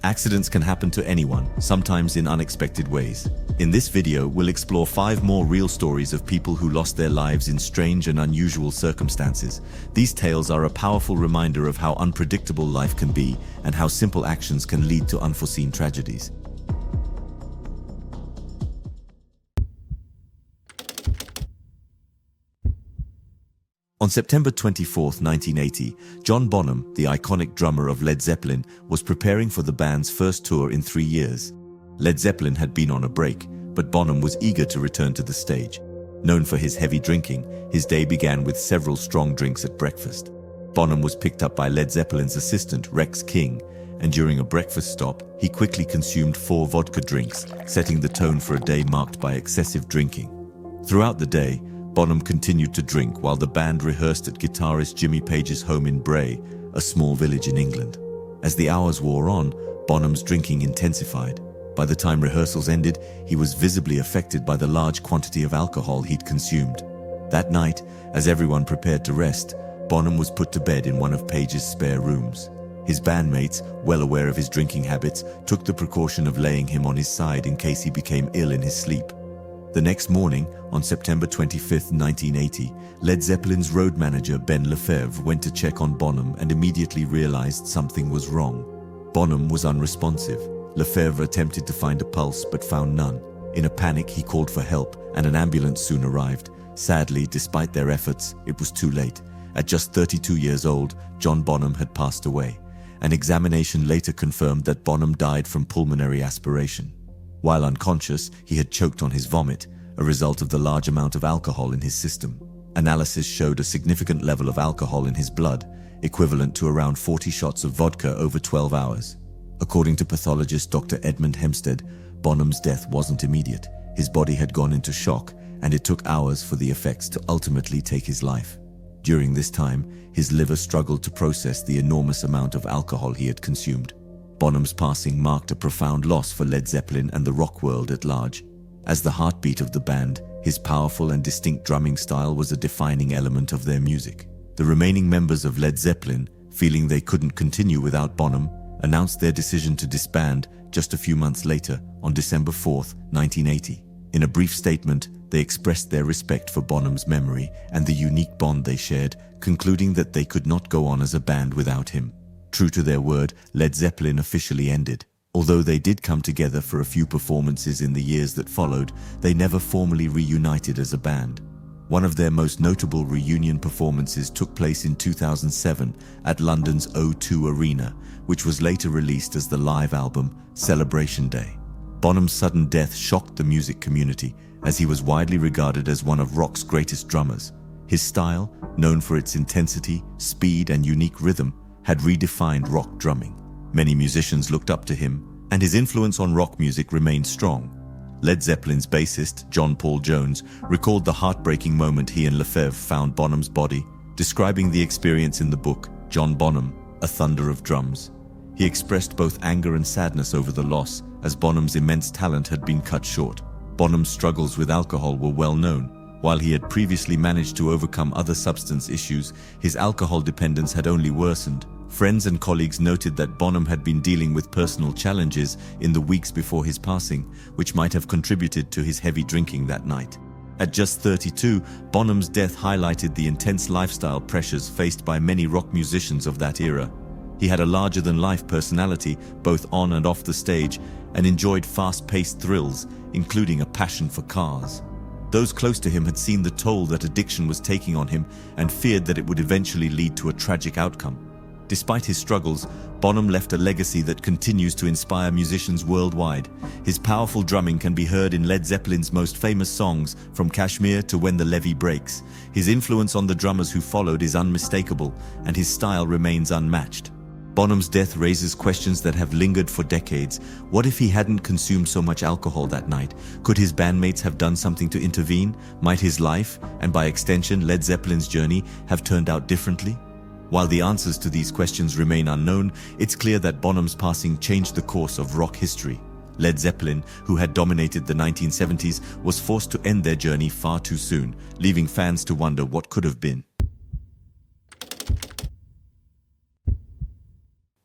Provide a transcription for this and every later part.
Accidents can happen to anyone, sometimes in unexpected ways. In this video, we'll explore 5 more real stories of people who lost their lives in strange and unusual circumstances. These tales are a powerful reminder of how unpredictable life can be and how simple actions can lead to unforeseen tragedies. On September 24, 1980, John Bonham, the iconic drummer of Led Zeppelin, was preparing for the band's first tour in 3 years. Led Zeppelin had been on a break, but Bonham was eager to return to the stage. Known for his heavy drinking, his day began with several strong drinks at breakfast. Bonham was picked up by Led Zeppelin's assistant, Rex King, and during a breakfast stop, he quickly consumed 4 vodka drinks, setting the tone for a day marked by excessive drinking. Throughout the day, Bonham continued to drink while the band rehearsed at guitarist Jimmy Page's home in Bray, a small village in England. As the hours wore on, Bonham's drinking intensified. By the time rehearsals ended, he was visibly affected by the large quantity of alcohol he'd consumed. That night, as everyone prepared to rest, Bonham was put to bed in one of Page's spare rooms. His bandmates, well aware of his drinking habits, took the precaution of laying him on his side in case he became ill in his sleep. The next morning, on September 25, 1980, Led Zeppelin's road manager Ben Lefebvre went to check on Bonham and immediately realized something was wrong. Bonham was unresponsive. Lefebvre attempted to find a pulse but found none. In a panic, he called for help and an ambulance soon arrived. Sadly, despite their efforts, it was too late. At just 32 years old, John Bonham had passed away. An examination later confirmed that Bonham died from pulmonary aspiration. While unconscious, he had choked on his vomit, a result of the large amount of alcohol in his system. Analysis showed a significant level of alcohol in his blood, equivalent to around 40 shots of vodka over 12 hours. According to pathologist Dr. Edmund Hempstead, Bonham's death wasn't immediate. His body had gone into shock, and it took hours for the effects to ultimately take his life. During this time, his liver struggled to process the enormous amount of alcohol he had consumed. Bonham's passing marked a profound loss for Led Zeppelin and the rock world at large. As the heartbeat of the band, his powerful and distinct drumming style was a defining element of their music. The remaining members of Led Zeppelin, feeling they couldn't continue without Bonham, announced their decision to disband just a few months later, on December 4, 1980. In a brief statement, they expressed their respect for Bonham's memory and the unique bond they shared, concluding that they could not go on as a band without him. True to their word, Led Zeppelin officially ended. Although they did come together for a few performances in the years that followed, they never formally reunited as a band. One of their most notable reunion performances took place in 2007 at London's O2 Arena, which was later released as the live album Celebration Day. Bonham's sudden death shocked the music community, as he was widely regarded as one of rock's greatest drummers. His style, known for its intensity, speed, and unique rhythm, had redefined rock drumming. Many musicians looked up to him, and his influence on rock music remained strong. Led Zeppelin's bassist, John Paul Jones, recalled the heartbreaking moment he and Lefebvre found Bonham's body, describing the experience in the book, John Bonham, A Thunder of Drums. He expressed both anger and sadness over the loss, as Bonham's immense talent had been cut short. Bonham's struggles with alcohol were well known. While he had previously managed to overcome other substance issues, his alcohol dependence had only worsened. Friends and colleagues noted that Bonham had been dealing with personal challenges in the weeks before his passing, which might have contributed to his heavy drinking that night. At just 32, Bonham's death highlighted the intense lifestyle pressures faced by many rock musicians of that era. He had a larger-than-life personality, both on and off the stage, and enjoyed fast-paced thrills, including a passion for cars. Those close to him had seen the toll that addiction was taking on him and feared that it would eventually lead to a tragic outcome. Despite his struggles, Bonham left a legacy that continues to inspire musicians worldwide. His powerful drumming can be heard in Led Zeppelin's most famous songs, from Kashmir to When the Levee Breaks. His influence on the drummers who followed is unmistakable, and his style remains unmatched. Bonham's death raises questions that have lingered for decades. What if he hadn't consumed so much alcohol that night? Could his bandmates have done something to intervene? Might his life, and by extension Led Zeppelin's journey, have turned out differently? While the answers to these questions remain unknown, it's clear that Bonham's passing changed the course of rock history. Led Zeppelin, who had dominated the 1970s, was forced to end their journey far too soon, leaving fans to wonder what could have been.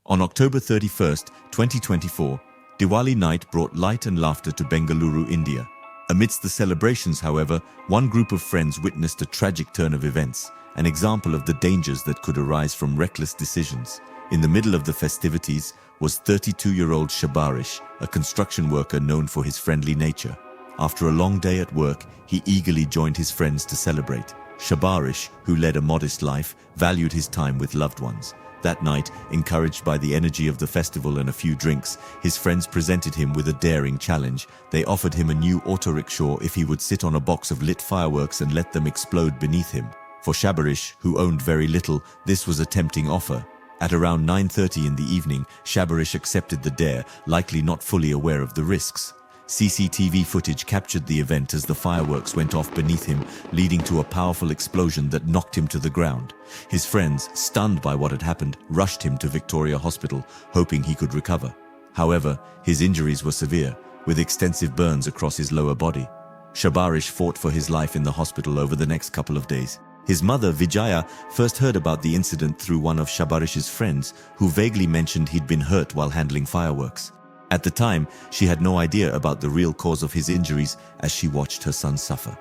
On October 31st, 2024, Diwali night brought light and laughter to Bengaluru, India. Amidst the celebrations, however, one group of friends witnessed a tragic turn of events, an example of the dangers that could arise from reckless decisions. In the middle of the festivities was 32-year-old Shabarish, a construction worker known for his friendly nature. After a long day at work, he eagerly joined his friends to celebrate. Shabarish, who led a modest life, valued his time with loved ones. That night, encouraged by the energy of the festival and a few drinks, his friends presented him with a daring challenge. They offered him a new auto rickshaw if he would sit on a box of lit fireworks and let them explode beneath him. For Shabarish, who owned very little, this was a tempting offer. At around 9:30 in the evening, Shabarish accepted the dare, likely not fully aware of the risks. CCTV footage captured the event as the fireworks went off beneath him, leading to a powerful explosion that knocked him to the ground. His friends, stunned by what had happened, rushed him to Victoria Hospital, hoping he could recover. However, his injuries were severe, with extensive burns across his lower body. Shabarish fought for his life in the hospital over the next couple of days. His mother, Vijaya, first heard about the incident through one of Shabarish's friends, who vaguely mentioned he'd been hurt while handling fireworks. At the time, she had no idea about the real cause of his injuries as she watched her son suffer.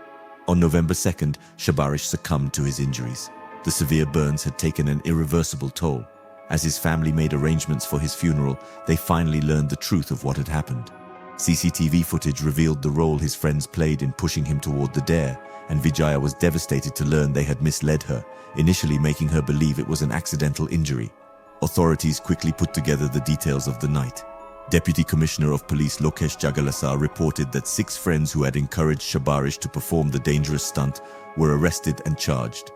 On November 2nd, Shabarish succumbed to his injuries. The severe burns had taken an irreversible toll. As his family made arrangements for his funeral, they finally learned the truth of what had happened. CCTV footage revealed the role his friends played in pushing him toward the dare, and Vijaya was devastated to learn they had misled her, initially making her believe it was an accidental injury. Authorities quickly put together the details of the night. Deputy Commissioner of Police Lokesh Jagalasar reported that 6 friends who had encouraged Shabarish to perform the dangerous stunt were arrested and charged.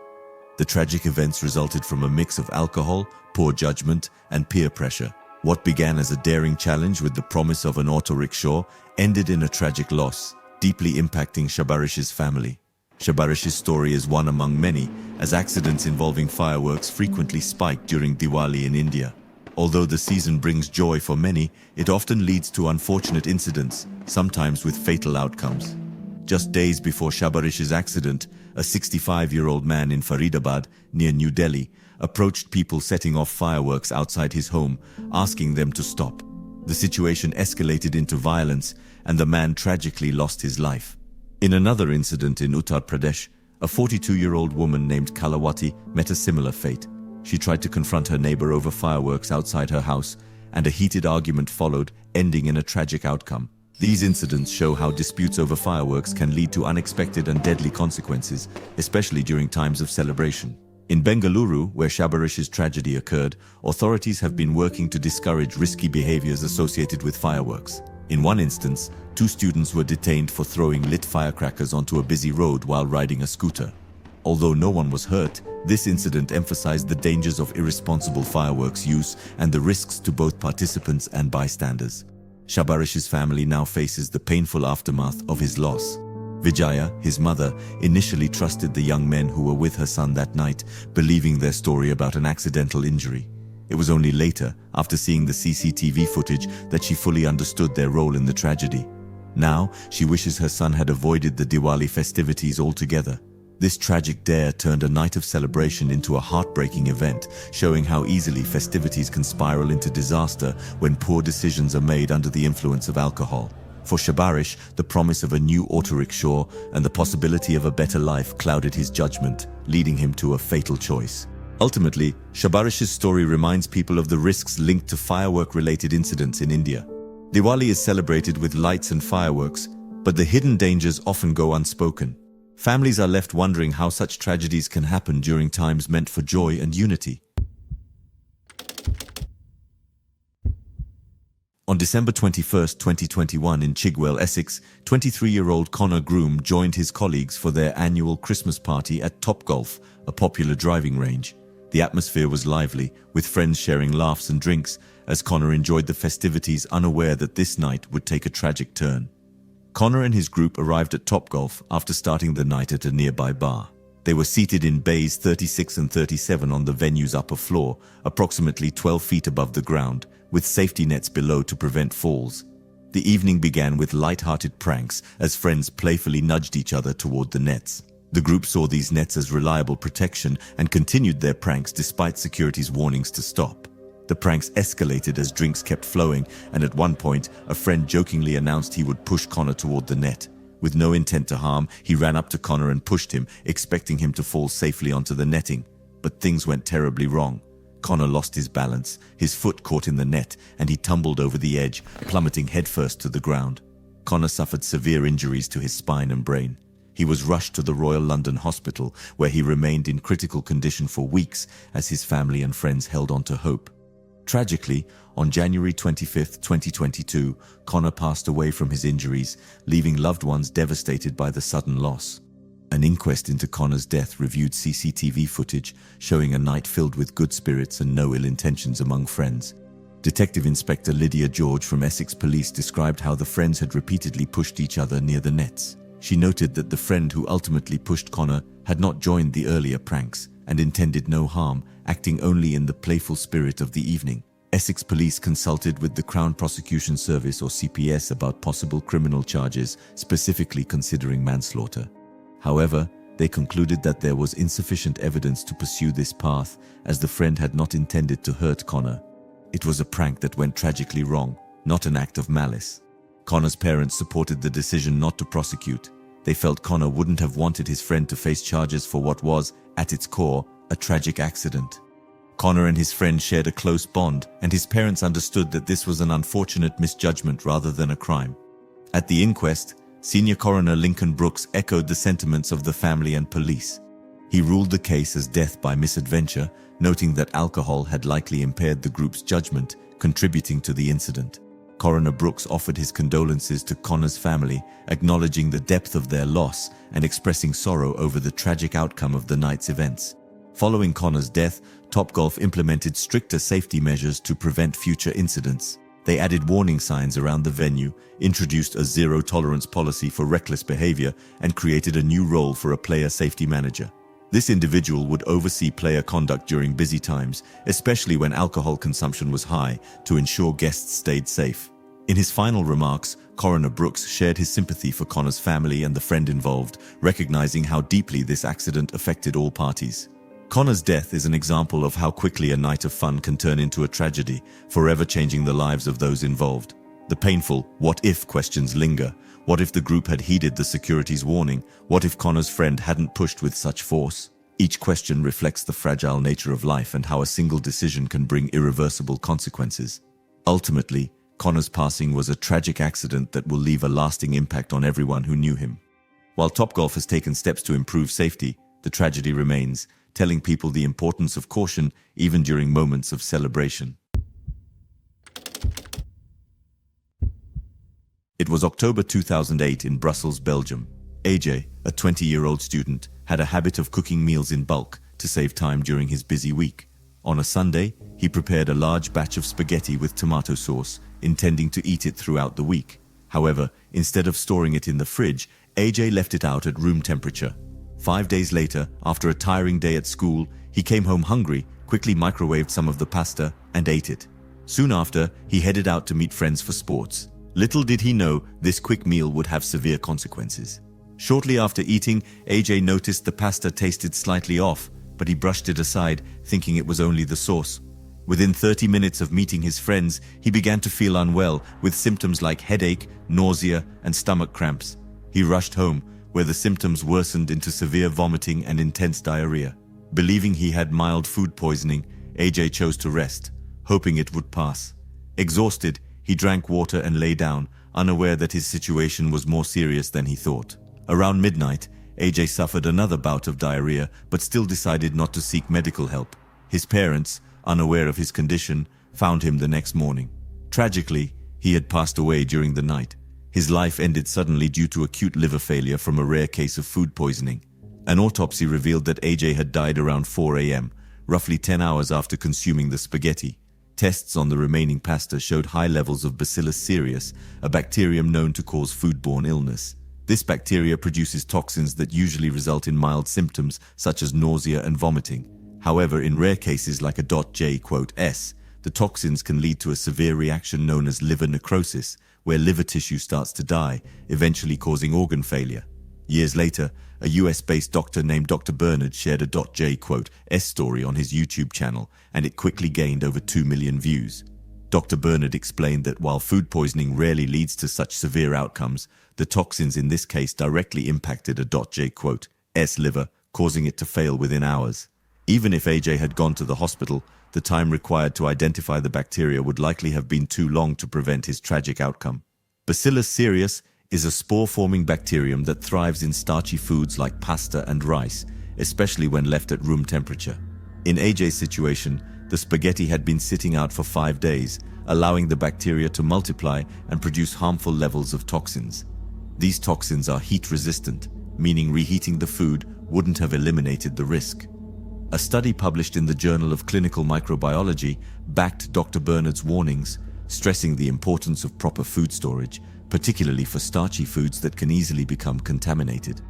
The tragic events resulted from a mix of alcohol, poor judgment, and peer pressure. What began as a daring challenge with the promise of an auto rickshaw ended in a tragic loss, deeply impacting Shabarish's family. Shabarish's story is one among many, as accidents involving fireworks frequently spike during Diwali in India. Although the season brings joy for many, it often leads to unfortunate incidents, sometimes with fatal outcomes. Just days before Shabarish's accident, a 65-year-old man in Faridabad, near New Delhi, approached people setting off fireworks outside his home, asking them to stop. The situation escalated into violence, and the man tragically lost his life. In another incident in Uttar Pradesh, a 42-year-old woman named Kalawati met a similar fate. She tried to confront her neighbor over fireworks outside her house, and a heated argument followed, ending in a tragic outcome. These incidents show how disputes over fireworks can lead to unexpected and deadly consequences, especially during times of celebration. In Bengaluru, where Shabarish's tragedy occurred, authorities have been working to discourage risky behaviors associated with fireworks. In one instance, 2 students were detained for throwing lit firecrackers onto a busy road while riding a scooter. Although no one was hurt, this incident emphasized the dangers of irresponsible fireworks use and the risks to both participants and bystanders. Shabarish's family now faces the painful aftermath of his loss. Vijaya, his mother, initially trusted the young men who were with her son that night, believing their story about an accidental injury. It was only later, after seeing the CCTV footage, that she fully understood their role in the tragedy. Now, she wishes her son had avoided the Diwali festivities altogether. This tragic dare turned a night of celebration into a heartbreaking event, showing how easily festivities can spiral into disaster when poor decisions are made under the influence of alcohol. For Shabarish, the promise of a new auto rickshaw and the possibility of a better life clouded his judgment, leading him to a fatal choice. Ultimately, Shabarish's story reminds people of the risks linked to firework-related incidents in India. Diwali is celebrated with lights and fireworks, but the hidden dangers often go unspoken. Families are left wondering how such tragedies can happen during times meant for joy and unity. On December 21, 2021 in Chigwell, Essex, 23-year-old Connor Groom joined his colleagues for their annual Christmas party at Topgolf, a popular driving range. The atmosphere was lively, with friends sharing laughs and drinks, as Connor enjoyed the festivities unaware that this night would take a tragic turn. Connor and his group arrived at Topgolf after starting the night at a nearby bar. They were seated in bays 36 and 37 on the venue's upper floor, approximately 12 feet above the ground, with safety nets below to prevent falls. The evening began with light-hearted pranks as friends playfully nudged each other toward the nets. The group saw these nets as reliable protection and continued their pranks despite security's warnings to stop. The pranks escalated as drinks kept flowing, and at one point, a friend jokingly announced he would push Connor toward the net. With no intent to harm, he ran up to Connor and pushed him, expecting him to fall safely onto the netting. But things went terribly wrong. Connor lost his balance, his foot caught in the net, and he tumbled over the edge, plummeting headfirst to the ground. Connor suffered severe injuries to his spine and brain. He was rushed to the Royal London Hospital, where he remained in critical condition for weeks as his family and friends held on to hope. Tragically, on January 25, 2022, Connor passed away from his injuries, leaving loved ones devastated by the sudden loss. An inquest into Connor's death reviewed CCTV footage showing a night filled with good spirits and no ill intentions among friends. Detective Inspector Lydia George from Essex Police described how the friends had repeatedly pushed each other near the nets. She noted that the friend who ultimately pushed Connor had not joined the earlier pranks and intended no harm, acting only in the playful spirit of the evening. Essex Police consulted with the Crown Prosecution Service or CPS about possible criminal charges, specifically considering manslaughter. However, they concluded that there was insufficient evidence to pursue this path, as the friend had not intended to hurt Connor. It was a prank that went tragically wrong, not an act of malice. Connor's parents supported the decision not to prosecute. They felt Connor wouldn't have wanted his friend to face charges for what was, at its core, a tragic accident. Connor and his friend shared a close bond, and his parents understood that this was an unfortunate misjudgment rather than a crime. At the inquest, Senior Coroner Lincoln Brooks echoed the sentiments of the family and police. He ruled the case as death by misadventure, noting that alcohol had likely impaired the group's judgment, contributing to the incident. Coroner Brooks offered his condolences to Connor's family, acknowledging the depth of their loss and expressing sorrow over the tragic outcome of the night's events. Following Connor's death, Topgolf implemented stricter safety measures to prevent future incidents. They added warning signs around the venue, introduced a zero-tolerance policy for reckless behavior, and created a new role for a player safety manager. This individual would oversee player conduct during busy times, especially when alcohol consumption was high, to ensure guests stayed safe. In his final remarks, Coroner Brooks shared his sympathy for Connor's family and the friend involved, recognizing how deeply this accident affected all parties. Connor's death is an example of how quickly a night of fun can turn into a tragedy, forever changing the lives of those involved. The painful what-if questions linger. What if the group had heeded the security's warning? What if Connor's friend hadn't pushed with such force? Each question reflects the fragile nature of life and how a single decision can bring irreversible consequences. Ultimately, Connor's passing was a tragic accident that will leave a lasting impact on everyone who knew him. While Topgolf has taken steps to improve safety, the tragedy remains, telling people the importance of caution even during moments of celebration. It was October 2008 in Brussels, Belgium. AJ, a 20-year-old student, had a habit of cooking meals in bulk to save time during his busy week. On a Sunday, he prepared a large batch of spaghetti with tomato sauce, intending to eat it throughout the week. However, instead of storing it in the fridge, AJ left it out at room temperature. 5 days later, after a tiring day at school, he came home hungry, quickly microwaved some of the pasta, and ate it. Soon after, he headed out to meet friends for sports. Little did he know this quick meal would have severe consequences. Shortly after eating, AJ noticed the pasta tasted slightly off, but he brushed it aside, thinking it was only the sauce. Within 30 minutes of meeting his friends, he began to feel unwell, with symptoms like headache, nausea, and stomach cramps. He rushed home, where the symptoms worsened into severe vomiting and intense diarrhea. Believing he had mild food poisoning, AJ chose to rest, hoping it would pass. Exhausted, he drank water and lay down, unaware that his situation was more serious than he thought. Around midnight, AJ suffered another bout of diarrhea, but still decided not to seek medical help. His parents, unaware of his condition, found him the next morning. Tragically, he had passed away during the night. His life ended suddenly due to acute liver failure from a rare case of food poisoning. An autopsy revealed that AJ had died around 4 a.m., roughly 10 hours after consuming the spaghetti. Tests on the remaining pasta showed high levels of Bacillus cereus, a bacterium known to cause foodborne illness. This bacteria produces toxins that usually result in mild symptoms such as nausea and vomiting. However, in rare cases like a .J.S, the toxins can lead to a severe reaction known as liver necrosis, where liver tissue starts to die, eventually causing organ failure. Years later, a US-based doctor named Dr. Bernard shared a .j_s story on his YouTube channel, and it quickly gained over 2 million views. Dr. Bernard explained that while food poisoning rarely leads to such severe outcomes, the toxins in this case directly impacted a .j_s liver, causing it to fail within hours. Even if AJ had gone to the hospital, the time required to identify the bacteria would likely have been too long to prevent his tragic outcome. Bacillus cereus is a spore-forming bacterium that thrives in starchy foods like pasta and rice, especially when left at room temperature. In AJ's situation, the spaghetti had been sitting out for 5 days, allowing the bacteria to multiply and produce harmful levels of toxins. These toxins are heat-resistant, meaning reheating the food wouldn't have eliminated the risk. A study published in the Journal of Clinical Microbiology backed Dr. Bernard's warnings, stressing the importance of proper food storage, particularly for starchy foods that can easily become contaminated.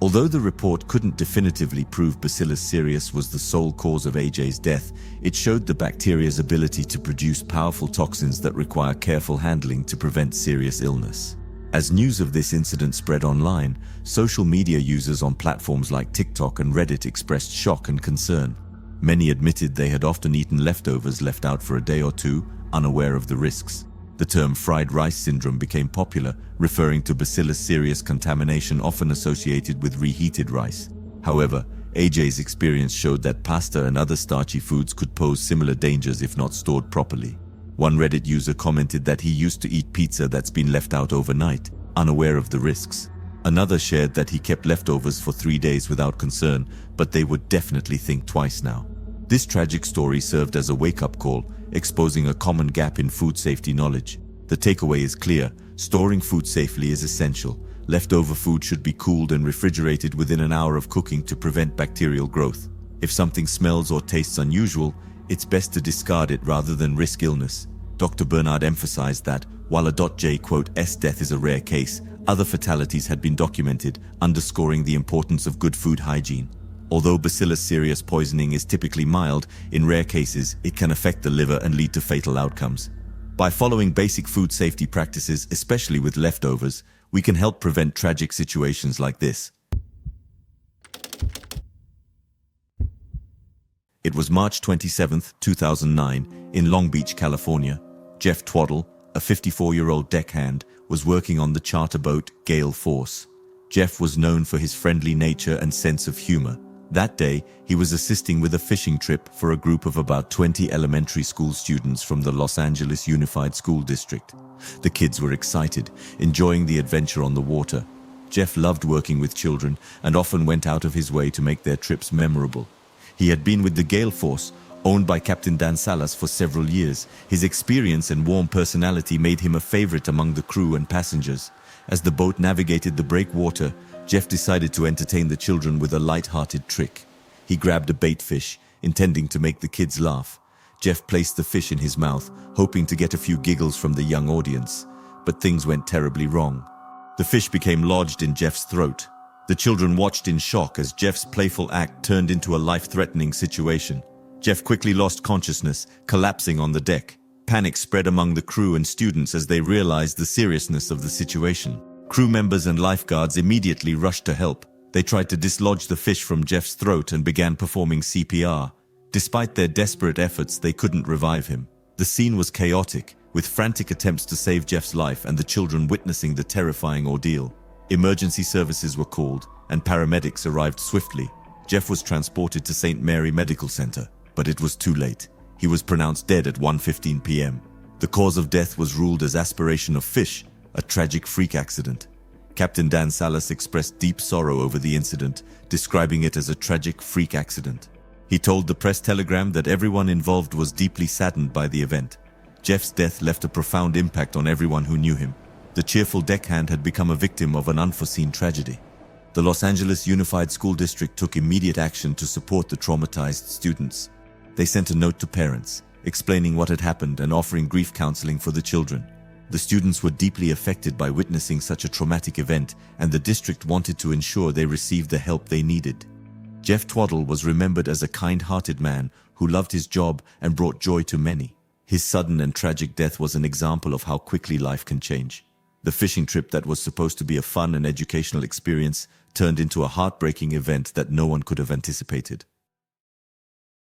Although the report couldn't definitively prove Bacillus cereus was the sole cause of AJ's death, it showed the bacteria's ability to produce powerful toxins that require careful handling to prevent serious illness. As news of this incident spread online, social media users on platforms like TikTok and Reddit expressed shock and concern. Many admitted they had often eaten leftovers left out for a day or two, unaware of the risks. The term fried rice syndrome became popular, referring to Bacillus cereus contamination often associated with reheated rice. However, AJ's experience showed that pasta and other starchy foods could pose similar dangers if not stored properly. One Reddit user commented that he used to eat pizza that's been left out overnight, unaware of the risks. Another shared that he kept leftovers for 3 days without concern, but they would definitely think twice now. This tragic story served as a wake-up call, exposing a common gap in food safety knowledge. The takeaway is clear: storing food safely is essential. Leftover food should be cooled and refrigerated within an hour of cooking to prevent bacterial growth. If something smells or tastes unusual, it's best to discard it rather than risk illness. Dr. Bernard emphasized that, while a .j_s death is a rare case, other fatalities had been documented, underscoring the importance of good food hygiene. Although Bacillus cereus poisoning is typically mild, in rare cases it can affect the liver and lead to fatal outcomes. By following basic food safety practices, especially with leftovers, we can help prevent tragic situations like this. It was March 27, 2009, in Long Beach, California. Jeff Twaddle, a 54-year-old deckhand, was working on the charter boat Gale Force. Jeff was known for his friendly nature and sense of humor. That day, he was assisting with a fishing trip for a group of about 20 elementary school students from the Los Angeles Unified School District. The kids were excited, enjoying the adventure on the water. Jeff loved working with children and often went out of his way to make their trips memorable. He had been with the Gale Force, owned by Captain Dan Salas, for several years. His experience and warm personality made him a favorite among the crew and passengers. As the boat navigated the breakwater, Jeff decided to entertain the children with a light-hearted trick. He grabbed a bait fish, intending to make the kids laugh. Jeff placed the fish in his mouth, hoping to get a few giggles from the young audience. But things went terribly wrong. The fish became lodged in Jeff's throat. The children watched in shock as Jeff's playful act turned into a life-threatening situation. Jeff quickly lost consciousness, collapsing on the deck. Panic spread among the crew and students as they realized the seriousness of the situation. Crew members and lifeguards immediately rushed to help. They tried to dislodge the fish from Jeff's throat and began performing CPR. Despite their desperate efforts, they couldn't revive him. The scene was chaotic, with frantic attempts to save Jeff's life and the children witnessing the terrifying ordeal. Emergency services were called, and paramedics arrived swiftly. Jeff was transported to St. Mary Medical Center, but it was too late. He was pronounced dead at 1:15 p.m. The cause of death was ruled as aspiration of fish, a tragic freak accident. Captain Dan Salas expressed deep sorrow over the incident, describing it as a tragic freak accident. He told the Press Telegram that everyone involved was deeply saddened by the event. Jeff's death left a profound impact on everyone who knew him. The cheerful deckhand had become a victim of an unforeseen tragedy. The Los Angeles Unified School District took immediate action to support the traumatized students. They sent a note to parents, explaining what had happened and offering grief counseling for the children. The students were deeply affected by witnessing such a traumatic event, and the district wanted to ensure they received the help they needed. Jeff Twaddle was remembered as a kind-hearted man who loved his job and brought joy to many. His sudden and tragic death was an example of how quickly life can change. The fishing trip that was supposed to be a fun and educational experience turned into a heartbreaking event that no one could have anticipated.